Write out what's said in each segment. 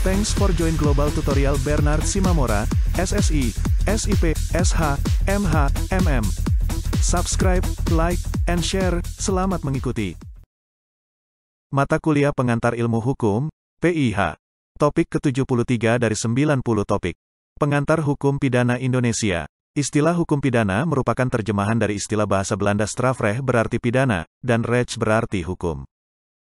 Thanks for join Global Tutorial Bernard Simamora, SSI, SIP, SH, MH, MM. Subscribe, like, and share. Selamat mengikuti. Mata kuliah pengantar ilmu hukum, PIH. Topik ke-73 dari 90 topik. Pengantar hukum pidana Indonesia. Istilah hukum pidana merupakan terjemahan dari istilah bahasa Belanda strafrecht berarti pidana, dan recht berarti hukum.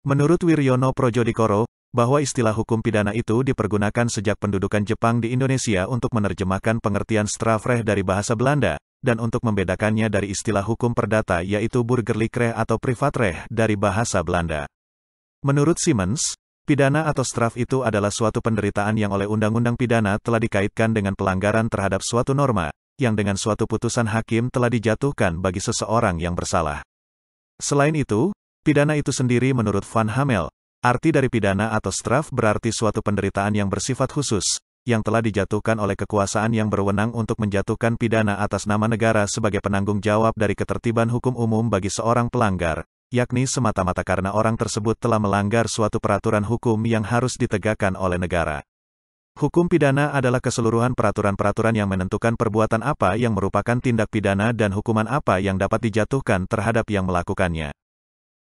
Menurut Wiryono Projodikoro, bahwa istilah hukum pidana itu dipergunakan sejak pendudukan Jepang di Indonesia untuk menerjemahkan pengertian strafrecht dari bahasa Belanda, dan untuk membedakannya dari istilah hukum perdata yaitu burgerlijk recht atau privatrecht dari bahasa Belanda. Menurut Simmons, pidana atau straf itu adalah suatu penderitaan yang oleh undang-undang pidana telah dikaitkan dengan pelanggaran terhadap suatu norma, yang dengan suatu putusan hakim telah dijatuhkan bagi seseorang yang bersalah. Selain itu, pidana itu sendiri menurut Van Hamel, arti dari pidana atau straf berarti suatu penderitaan yang bersifat khusus, yang telah dijatuhkan oleh kekuasaan yang berwenang untuk menjatuhkan pidana atas nama negara sebagai penanggung jawab dari ketertiban hukum umum bagi seorang pelanggar, yakni semata-mata karena orang tersebut telah melanggar suatu peraturan hukum yang harus ditegakkan oleh negara. Hukum pidana adalah keseluruhan peraturan-peraturan yang menentukan perbuatan apa yang merupakan tindak pidana dan hukuman apa yang dapat dijatuhkan terhadap yang melakukannya.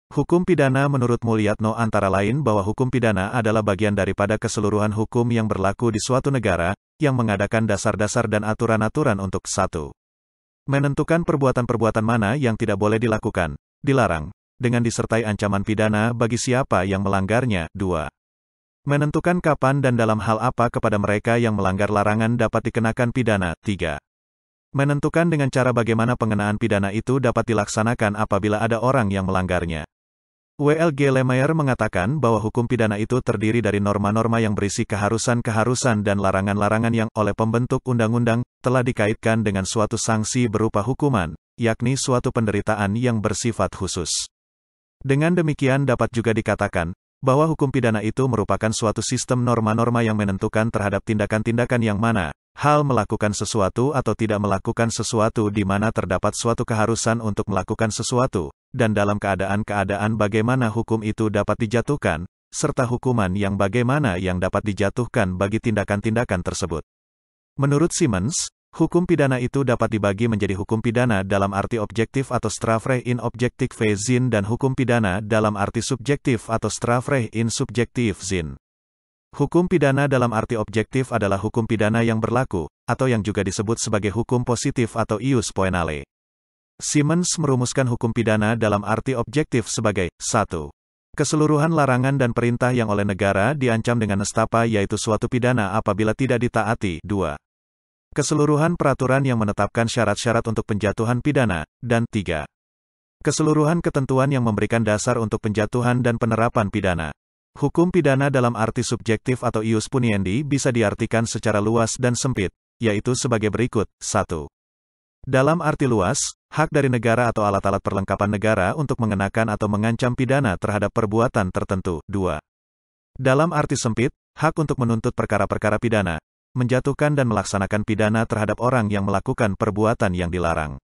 Hukum pidana menurut Mulyatno antara lain bahwa hukum pidana adalah bagian daripada keseluruhan hukum yang berlaku di suatu negara, yang mengadakan dasar-dasar dan aturan-aturan untuk 1. Menentukan perbuatan-perbuatan mana yang tidak boleh dilakukan, dilarang, dengan disertai ancaman pidana bagi siapa yang melanggarnya. 2. Menentukan kapan dan dalam hal apa kepada mereka yang melanggar larangan dapat dikenakan pidana. 3. Menentukan dengan cara bagaimana pengenaan pidana itu dapat dilaksanakan apabila ada orang yang melanggarnya. W.L.G. Lemaire mengatakan bahwa hukum pidana itu terdiri dari norma-norma yang berisi keharusan-keharusan dan larangan-larangan yang, oleh pembentuk undang-undang, telah dikaitkan dengan suatu sanksi berupa hukuman, yakni suatu penderitaan yang bersifat khusus. Dengan demikian dapat juga dikatakan, bahwa hukum pidana itu merupakan suatu sistem norma-norma yang menentukan terhadap tindakan-tindakan yang mana, hal melakukan sesuatu atau tidak melakukan sesuatu di mana terdapat suatu keharusan untuk melakukan sesuatu, dan dalam keadaan-keadaan bagaimana hukum itu dapat dijatuhkan, serta hukuman yang bagaimana yang dapat dijatuhkan bagi tindakan-tindakan tersebut. Menurut Simmons, hukum pidana itu dapat dibagi menjadi hukum pidana dalam arti objektif atau strafrecht in objective zin dan hukum pidana dalam arti subjektif atau strafrecht in subjective zin. Hukum pidana dalam arti objektif adalah hukum pidana yang berlaku, atau yang juga disebut sebagai hukum positif atau ius poenale. Simmons merumuskan hukum pidana dalam arti objektif sebagai 1. Keseluruhan larangan dan perintah yang oleh negara diancam dengan nestapa yaitu suatu pidana apabila tidak ditaati. 2. Keseluruhan peraturan yang menetapkan syarat-syarat untuk penjatuhan pidana, dan 3. Keseluruhan ketentuan yang memberikan dasar untuk penjatuhan dan penerapan pidana. Hukum pidana dalam arti subjektif atau ius puniendi bisa diartikan secara luas dan sempit, yaitu sebagai berikut. 1. Dalam arti luas, hak dari negara atau alat-alat perlengkapan negara untuk mengenakan atau mengancam pidana terhadap perbuatan tertentu. 2. Dalam arti sempit, hak untuk menuntut perkara-perkara pidana, menjatuhkan dan melaksanakan pidana terhadap orang yang melakukan perbuatan yang dilarang.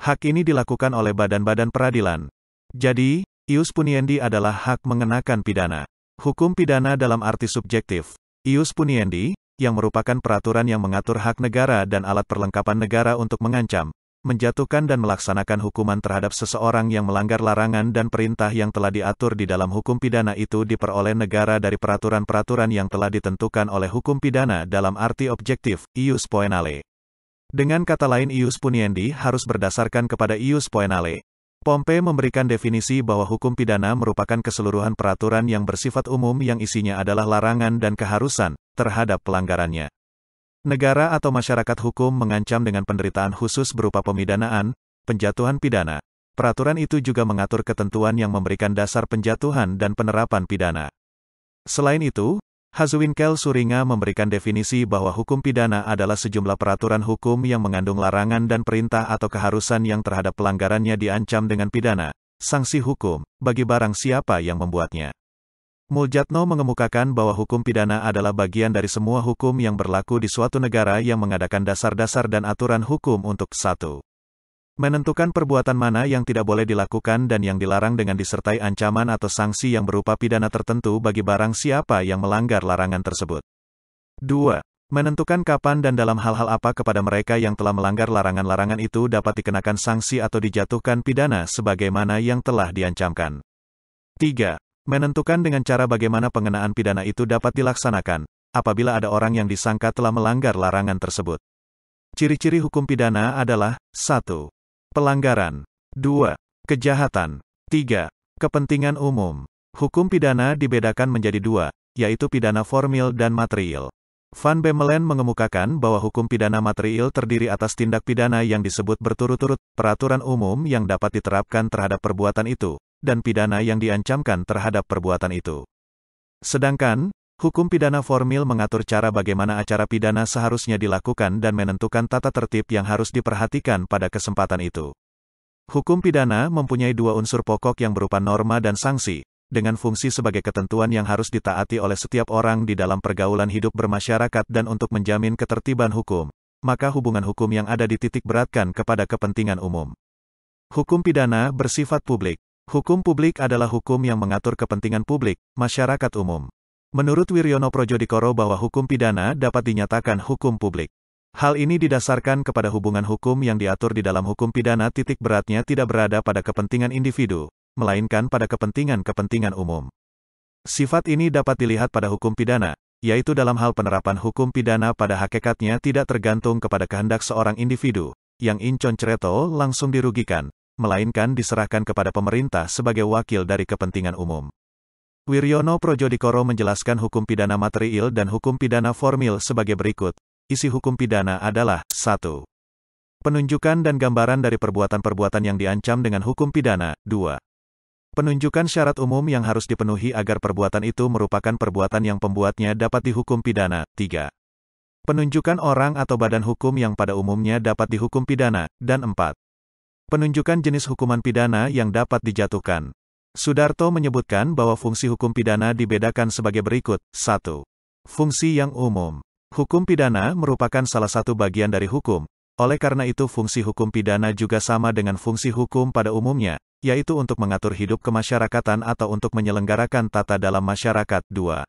Hak ini dilakukan oleh badan-badan peradilan. Jadi, ius puniendi adalah hak mengenakan pidana. Hukum pidana dalam arti subjektif, ius puniendi, yang merupakan peraturan yang mengatur hak negara dan alat perlengkapan negara untuk mengancam, menjatuhkan dan melaksanakan hukuman terhadap seseorang yang melanggar larangan dan perintah yang telah diatur di dalam hukum pidana itu diperoleh negara dari peraturan-peraturan yang telah ditentukan oleh hukum pidana dalam arti objektif, ius poenale. Dengan kata lain ius puniendi harus berdasarkan kepada ius poenale. Pompe memberikan definisi bahwa hukum pidana merupakan keseluruhan peraturan yang bersifat umum yang isinya adalah larangan dan keharusan terhadap pelanggarannya. Negara atau masyarakat hukum mengancam dengan penderitaan khusus berupa pemidanaan, penjatuhan pidana. Peraturan itu juga mengatur ketentuan yang memberikan dasar penjatuhan dan penerapan pidana. Selain itu, Hazewinkel Suringa memberikan definisi bahwa hukum pidana adalah sejumlah peraturan hukum yang mengandung larangan dan perintah atau keharusan yang terhadap pelanggarannya diancam dengan pidana, sanksi hukum, bagi barang siapa yang membuatnya. Muljatno mengemukakan bahwa hukum pidana adalah bagian dari semua hukum yang berlaku di suatu negara yang mengadakan dasar-dasar dan aturan hukum untuk 1. Menentukan perbuatan mana yang tidak boleh dilakukan dan yang dilarang dengan disertai ancaman atau sanksi yang berupa pidana tertentu bagi barang siapa yang melanggar larangan tersebut. 2. Menentukan kapan dan dalam hal-hal apa kepada mereka yang telah melanggar larangan-larangan itu dapat dikenakan sanksi atau dijatuhkan pidana sebagaimana yang telah diancamkan. 3. Menentukan dengan cara bagaimana pengenaan pidana itu dapat dilaksanakan, apabila ada orang yang disangka telah melanggar larangan tersebut. Ciri-ciri hukum pidana adalah 1. Pelanggaran. 2. Kejahatan. 3. Kepentingan umum. Hukum pidana dibedakan menjadi 2, yaitu pidana formil dan material. Van Bemmelen mengemukakan bahwa hukum pidana material terdiri atas tindak pidana yang disebut berturut-turut, peraturan umum yang dapat diterapkan terhadap perbuatan itu, dan pidana yang diancamkan terhadap perbuatan itu. Sedangkan, hukum pidana formil mengatur cara bagaimana acara pidana seharusnya dilakukan dan menentukan tata tertib yang harus diperhatikan pada kesempatan itu. Hukum pidana mempunyai 2 unsur pokok yang berupa norma dan sanksi, dengan fungsi sebagai ketentuan yang harus ditaati oleh setiap orang di dalam pergaulan hidup bermasyarakat dan untuk menjamin ketertiban hukum, maka hubungan hukum yang ada dititik beratkan kepada kepentingan umum. Hukum pidana bersifat publik. Hukum publik adalah hukum yang mengatur kepentingan publik, masyarakat umum. Menurut Wiryono Projodikoro bahwa hukum pidana dapat dinyatakan hukum publik. Hal ini didasarkan kepada hubungan hukum yang diatur di dalam hukum pidana titik beratnya tidak berada pada kepentingan individu, melainkan pada kepentingan-kepentingan umum. Sifat ini dapat dilihat pada hukum pidana, yaitu dalam hal penerapan hukum pidana pada hakikatnya tidak tergantung kepada kehendak seorang individu, yang incon cereto langsung dirugikan, melainkan diserahkan kepada pemerintah sebagai wakil dari kepentingan umum. Wiryono Projodikoro menjelaskan hukum pidana material dan hukum pidana formil sebagai berikut. Isi hukum pidana adalah 1. Penunjukan dan gambaran dari perbuatan-perbuatan yang diancam dengan hukum pidana. 2. Penunjukan syarat umum yang harus dipenuhi agar perbuatan itu merupakan perbuatan yang pembuatnya dapat dihukum pidana. 3. Penunjukan orang atau badan hukum yang pada umumnya dapat dihukum pidana. Dan 4. Penunjukan jenis hukuman pidana yang dapat dijatuhkan. Sudarto menyebutkan bahwa fungsi hukum pidana dibedakan sebagai berikut. 1. Fungsi yang umum. Hukum pidana merupakan salah satu bagian dari hukum, oleh karena itu fungsi hukum pidana juga sama dengan fungsi hukum pada umumnya, yaitu untuk mengatur hidup kemasyarakatan atau untuk menyelenggarakan tata dalam masyarakat. 2.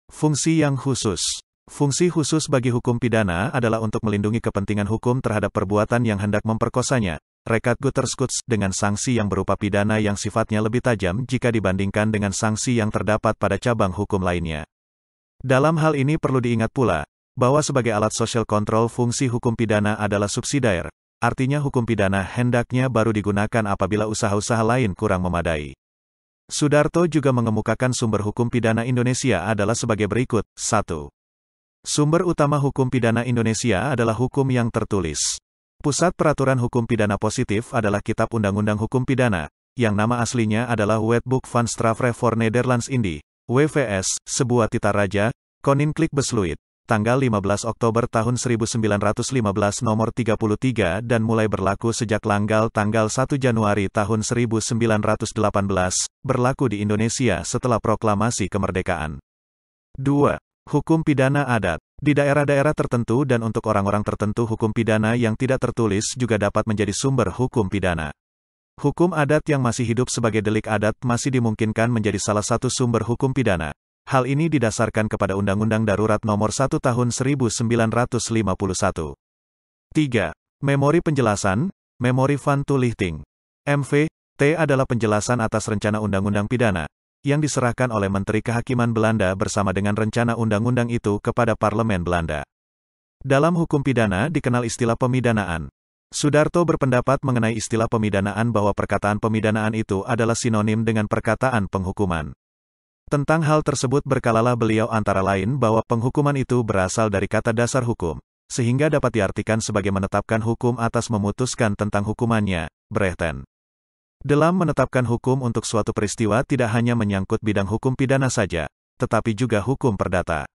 Fungsi yang khusus. Fungsi khusus bagi hukum pidana adalah untuk melindungi kepentingan hukum terhadap perbuatan yang hendak memperkosanya, rekat Guterskuts, dengan sanksi yang berupa pidana yang sifatnya lebih tajam jika dibandingkan dengan sanksi yang terdapat pada cabang hukum lainnya. Dalam hal ini perlu diingat pula, bahwa sebagai alat social control fungsi hukum pidana adalah subsidiar, artinya hukum pidana hendaknya baru digunakan apabila usaha-usaha lain kurang memadai. Sudarto juga mengemukakan sumber hukum pidana Indonesia adalah sebagai berikut. 1. Sumber utama hukum pidana Indonesia adalah hukum yang tertulis. Pusat Peraturan Hukum Pidana Positif adalah Kitab Undang-Undang Hukum Pidana, yang nama aslinya adalah Wetboek van Strafrecht voor Nederlands Indie, WVS, sebuah tita raja, Koninklijk Besluit, tanggal 15 Oktober tahun 1915 nomor 33 dan mulai berlaku sejak tanggal 1 Januari tahun 1918, berlaku di Indonesia setelah proklamasi kemerdekaan. 2. Hukum pidana adat. Di daerah-daerah tertentu dan untuk orang-orang tertentu hukum pidana yang tidak tertulis juga dapat menjadi sumber hukum pidana. Hukum adat yang masih hidup sebagai delik adat masih dimungkinkan menjadi salah satu sumber hukum pidana. Hal ini didasarkan kepada Undang-Undang Darurat Nomor 1 Tahun 1951. 3. Memori penjelasan, Memori van Toelichting. MV, T adalah penjelasan atas rencana undang-undang pidana, yang diserahkan oleh Menteri Kehakiman Belanda bersama dengan rencana undang-undang itu kepada Parlemen Belanda. Dalam hukum pidana dikenal istilah pemidanaan. Sudarto berpendapat mengenai istilah pemidanaan bahwa perkataan pemidanaan itu adalah sinonim dengan perkataan penghukuman. Tentang hal tersebut berkalalah beliau antara lain bahwa penghukuman itu berasal dari kata dasar hukum, sehingga dapat diartikan sebagai menetapkan hukum atas memutuskan tentang hukumannya, Brechten. Dalam menetapkan hukum untuk suatu peristiwa tidak hanya menyangkut bidang hukum pidana saja, tetapi juga hukum perdata.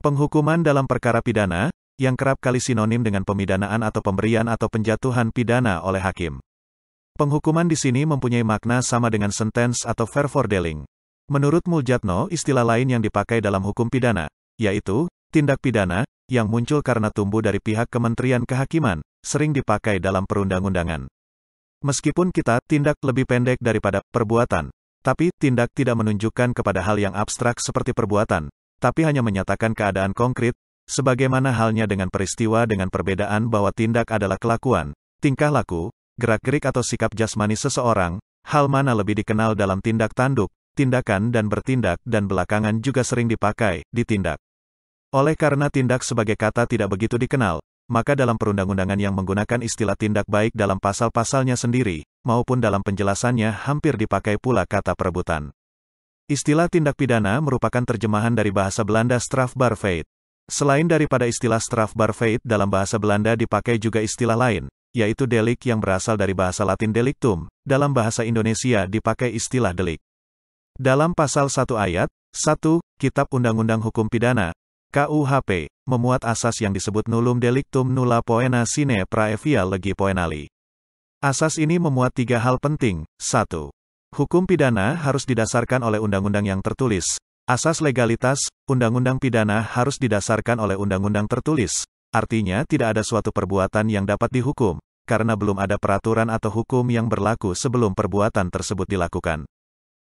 Penghukuman dalam perkara pidana, yang kerap kali sinonim dengan pemidanaan atau pemberian atau penjatuhan pidana oleh hakim. Penghukuman di sini mempunyai makna sama dengan sentence atau vervoordeling. Menurut Muljatno, istilah lain yang dipakai dalam hukum pidana, yaitu tindak pidana, yang muncul karena tumbuh dari pihak Kementerian Kehakiman, sering dipakai dalam perundang-undangan. Meskipun kita tindak lebih pendek daripada perbuatan, tapi tindak tidak menunjukkan kepada hal yang abstrak seperti perbuatan, tapi hanya menyatakan keadaan konkret, sebagaimana halnya dengan peristiwa dengan perbedaan bahwa tindak adalah kelakuan, tingkah laku, gerak-gerik atau sikap jasmani seseorang, hal mana lebih dikenal dalam tindak tanduk, tindakan dan bertindak dan belakangan juga sering dipakai, ditindak. Oleh karena tindak sebagai kata tidak begitu dikenal, maka dalam perundang-undangan yang menggunakan istilah tindak baik dalam pasal-pasalnya sendiri, maupun dalam penjelasannya hampir dipakai pula kata perebutan. Istilah tindak pidana merupakan terjemahan dari bahasa Belanda strafbaarheid. Selain daripada istilah strafbaarheid dalam bahasa Belanda dipakai juga istilah lain, yaitu delik yang berasal dari bahasa Latin delictum, dalam bahasa Indonesia dipakai istilah delik. Dalam pasal 1 ayat 1, Kitab Undang-Undang Hukum Pidana, KUHP, memuat asas yang disebut nullum delictum nulla poena sine praevia legi poenali. Asas ini memuat 3 hal penting. 1. Hukum pidana harus didasarkan oleh undang-undang yang tertulis. Asas legalitas, undang-undang pidana harus didasarkan oleh undang-undang tertulis. Artinya tidak ada suatu perbuatan yang dapat dihukum, karena belum ada peraturan atau hukum yang berlaku sebelum perbuatan tersebut dilakukan.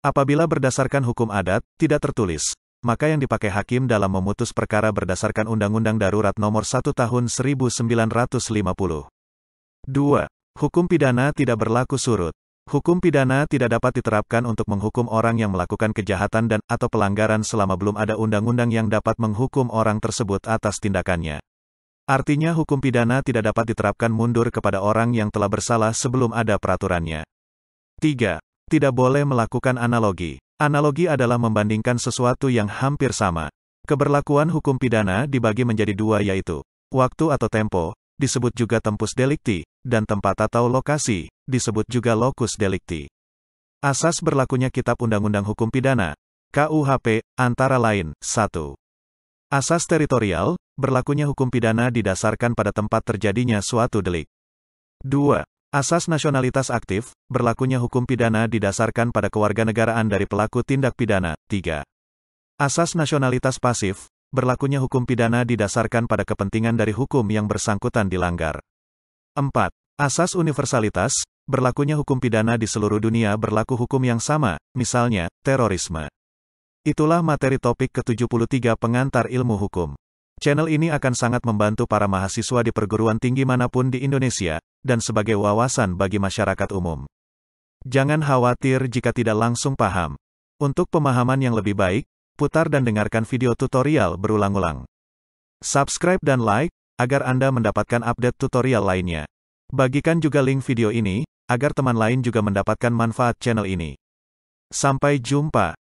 Apabila berdasarkan hukum adat, tidak tertulis, maka yang dipakai hakim dalam memutus perkara berdasarkan Undang-Undang Darurat Nomor 1 Tahun 1950. 2. Hukum pidana tidak berlaku surut. Hukum pidana tidak dapat diterapkan untuk menghukum orang yang melakukan kejahatan dan atau pelanggaran selama belum ada undang-undang yang dapat menghukum orang tersebut atas tindakannya. Artinya hukum pidana tidak dapat diterapkan mundur kepada orang yang telah bersalah sebelum ada peraturannya. 3. Tidak boleh melakukan analogi. Analogi adalah membandingkan sesuatu yang hampir sama. Keberlakuan hukum pidana dibagi menjadi 2 yaitu, waktu atau tempo, disebut juga tempus delicti, dan tempat atau lokasi, disebut juga locus delicti. Asas berlakunya Kitab Undang-Undang Hukum Pidana, KUHP, antara lain, 1. Asas teritorial, berlakunya hukum pidana didasarkan pada tempat terjadinya suatu delik. 2. Asas nasionalitas aktif, berlakunya hukum pidana didasarkan pada kewarganegaraan dari pelaku tindak pidana. 3. Asas nasionalitas pasif, berlakunya hukum pidana didasarkan pada kepentingan dari hukum yang bersangkutan dilanggar. 4. Asas universalitas, berlakunya hukum pidana di seluruh dunia berlaku hukum yang sama, misalnya, terorisme. Itulah materi topik ke-73 pengantar ilmu hukum. Channel ini akan sangat membantu para mahasiswa di perguruan tinggi manapun di Indonesia, dan sebagai wawasan bagi masyarakat umum. Jangan khawatir jika tidak langsung paham. Untuk pemahaman yang lebih baik, putar dan dengarkan video tutorial berulang-ulang. Subscribe dan like, agar Anda mendapatkan update tutorial lainnya. Bagikan juga link video ini, agar teman lain juga mendapatkan manfaat channel ini. Sampai jumpa.